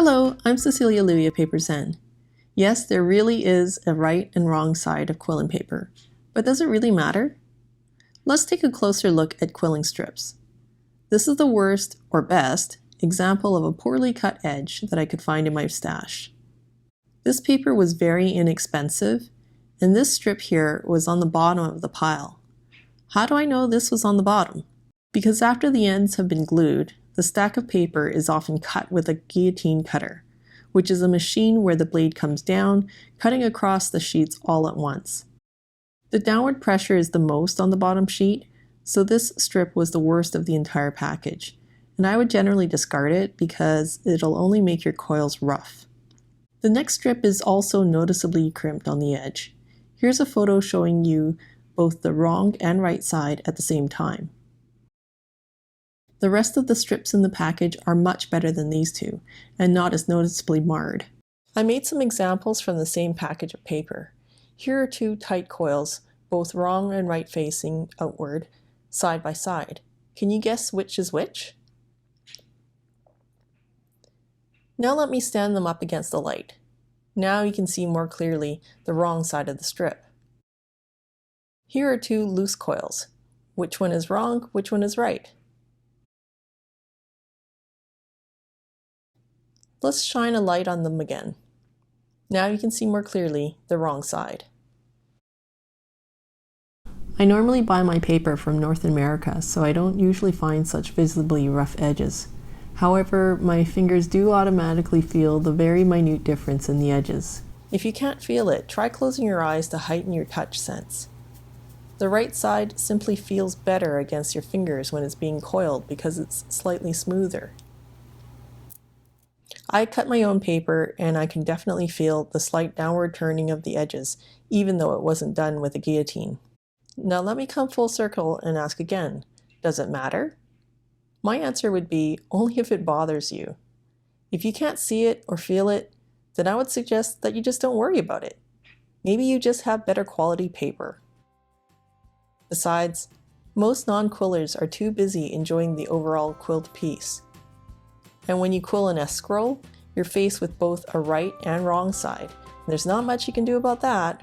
Hello, I'm Cecilia Louie of Paper Zen. Yes, there really is a right and wrong side of quilling paper, but does it really matter? Let's take a closer look at quilling strips. This is the worst, or best, example of a poorly cut edge that I could find in my stash. This paper was very inexpensive, and this strip here was on the bottom of the pile. How do I know this was on the bottom? Because after the ends have been glued, the stack of paper is often cut with a guillotine cutter, which is a machine where the blade comes down, cutting across the sheets all at once. The downward pressure is the most on the bottom sheet, so this strip was the worst of the entire package, and I would generally discard it because it'll only make your coils rough. The next strip is also noticeably crimped on the edge. Here's a photo showing you both the wrong and right side at the same time. The rest of the strips in the package are much better than these two, and not as noticeably marred. I made some examples from the same package of paper. Here are two tight coils, both wrong and right facing outward, side by side. Can you guess which is which? Now let me stand them up against the light. Now you can see more clearly the wrong side of the strip. Here are two loose coils. Which one is wrong, which one is right? Let's shine a light on them again. Now you can see more clearly the wrong side. I normally buy my paper from North America, so I don't usually find such visibly rough edges. However, my fingers do automatically feel the very minute difference in the edges. If you can't feel it, try closing your eyes to heighten your touch sense. The right side simply feels better against your fingers when it's being coiled because it's slightly smoother. I cut my own paper and I can definitely feel the slight downward turning of the edges, even though it wasn't done with a guillotine. Now let me come full circle and ask again, does it matter? My answer would be only if it bothers you. If you can't see it or feel it, then I would suggest that you just don't worry about it. Maybe you just have better quality paper. Besides, most non-quillers are too busy enjoying the overall quilled piece. And when you quill an S scroll, you're faced with both a right and wrong side. There's not much you can do about that.